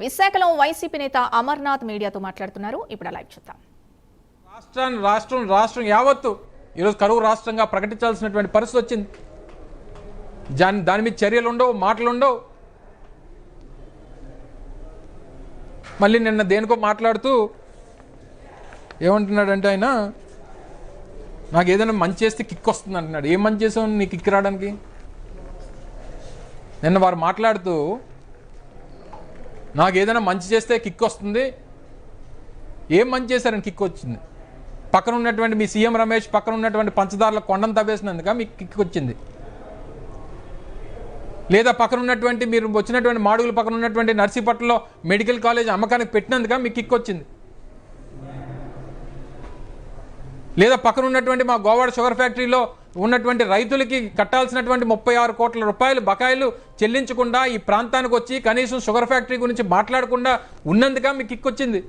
విశాఖలో వైసీపీ నేత అమర్నాథ్ మీడియాతో మాట్లాడుతున్నారు. ఇప్పుడు లైవ్ చూద్దాం. రాష్ట్రం యావత్తు ఈరోజు కరువు రాష్ట్రంగా ప్రకటించాల్సినటువంటి పరిస్థితి వచ్చింది. దాని మీద చర్యలు ఉండవు, మాటలు ఉండవు. మళ్ళీ నిన్న దేనికో మాట్లాడుతూ ఏమంటున్నాడంటే ఆయన నాకు ఏదైనా మంచి చేస్తే కిక్ వస్తుంది అంటున్నాడు. ఏం మంచి చేసావు నీకు కిక్ రావడానికి? నిన్న వారు మాట్లాడుతూ నాకు ఏదైనా మంచి చేస్తే కిక్ వస్తుంది, ఏం మంచి చేశారని కిక్ వచ్చింది? పక్కన ఉన్నటువంటి మీ సీఎం రమేష్ పక్కన ఉన్నటువంటి పంచదారుల కొండను తవ్వేసినందుక మీకు కిక్ వచ్చింది, లేదా పక్కన ఉన్నటువంటి మీరు వచ్చినటువంటి మాడుగుల పక్కన ఉన్నటువంటి నర్సీపట్నంలో మెడికల్ కాలేజ్ అమ్మకానికి పెట్టినందుక మీకు కిక్ వచ్చింది, లేదా పక్కన ఉన్నటువంటి మా గోవాడ షుగర్ ఫ్యాక్టరీలో ఉన్నటువంటి రైతులకి కట్టాల్సినటువంటి 36 కోట్ల రూపాయలు బకాయిలు చెల్లించకుండా ఈ ప్రాంతానికి వచ్చి కనీసం షుగర్ ఫ్యాక్టరీ గురించి మాట్లాడకుండా ఉన్నందుక మీకు కిక్ వచ్చింది.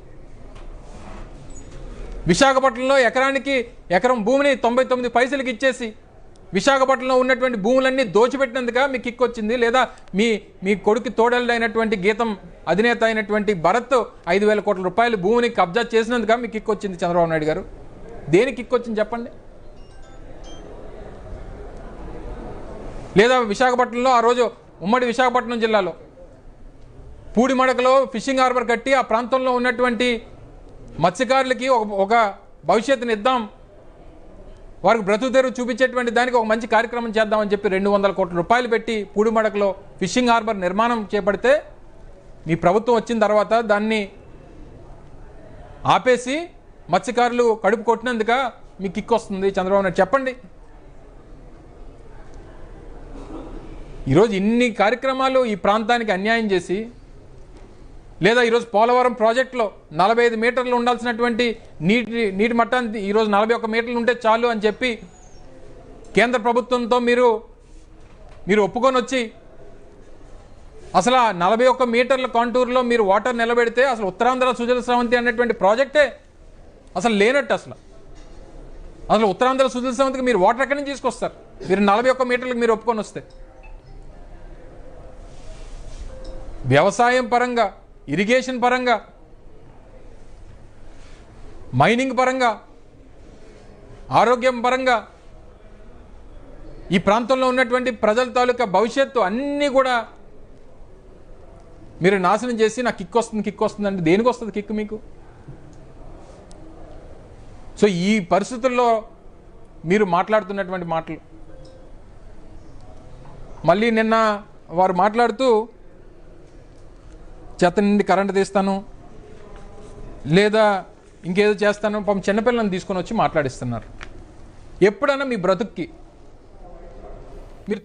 విశాఖపట్నంలో ఎకరం భూమిని 99 పైసలకి ఇచ్చేసి విశాఖపట్నంలో ఉన్నటువంటి భూములన్నీ దోచిపెట్టినందుక మీకు కిక్ వచ్చింది, లేదా మీ కొడుకు తోడలైనటువంటి గీతం అధినేత అయినటువంటి భరత్ 5,000 కోట్ల రూపాయలు భూమిని కబ్జా చేసినందుక మీకు కిక్ వచ్చింది. చంద్రబాబు నాయుడు గారు దేనికి కిక్ వచ్చింది చెప్పండి? లేదా విశాఖపట్నంలో ఆ రోజు ఉమ్మడి విశాఖపట్నం జిల్లాలో పూడిమడకలో ఫిషింగ్ హార్బర్ కట్టి ఆ ప్రాంతంలో ఉన్నటువంటి మత్స్యకారులకి ఒక భవిష్యత్తుని ఇద్దాం, వారికి బ్రతుకు తెరువు చూపించేటువంటి దానికి ఒక మంచి కార్యక్రమం చేద్దామని చెప్పి 200 కోట్ల రూపాయలు పెట్టి పూడిమడకలో ఫిషింగ్ హార్బర్ నిర్మాణం చేపడితే మీ ప్రభుత్వం వచ్చిన తర్వాత దాన్ని ఆపేసి మత్స్యకారులు కడుపు కొట్టినందుక మీకు కిక్ వస్తుంది. చంద్రబాబు నాయుడు చెప్పండి. ఈరోజు ఇన్ని కార్యక్రమాలు ఈ ప్రాంతానికి అన్యాయం చేసి, లేదా ఈరోజు పోలవరం ప్రాజెక్టులో 45 మీటర్లు ఉండాల్సినటువంటి నీటి మట్టాన్ని ఈరోజు 41 మీటర్లు ఉంటే చాలు అని చెప్పి కేంద్ర ప్రభుత్వంతో మీరు ఒప్పుకొని వచ్చి అసలు ఆ 41 మీటర్ల కాంటూర్లో మీరు వాటర్ నిలబెడితే అసలు ఉత్తరాంధ్ర సుజల స్రవంతి అనేటువంటి ప్రాజెక్టే అసలు లేనట్టు. అసలు ఉత్తరాంధ్ర సుజల స్రవంతికి మీరు వాటర్ ఎక్కడి నుంచి తీసుకొస్తారు? మీరు 41 మీటర్లకు మీరు ఒప్పుకొని వస్తే వ్యవసాయం పరంగా, ఇరిగేషన్ పరంగా, మైనింగ్ పరంగా, ఆరోగ్యం పరంగా ఈ ప్రాంతంలో ఉన్నటువంటి ప్రజల తాలూకా భవిష్యత్తు అన్నీ కూడా మీరు నాశనం చేసి నాకు కిక్ వస్తుంది అంటే దేనికి వస్తుంది కిక్ మీకు? సో ఈ పరిస్థితుల్లో మీరు మాట్లాడుతున్నటువంటి మాటలు, మళ్ళీ నిన్న వారు మాట్లాడుతూ చెత్త నుండి కరెంటు తీస్తాను లేదా ఇంకేదో చేస్తాను, పాపం చిన్నపిల్లలను తీసుకొని వచ్చి మాట్లాడిస్తున్నారు. ఎప్పుడైనా మీ బ్రతుక్కి మీరు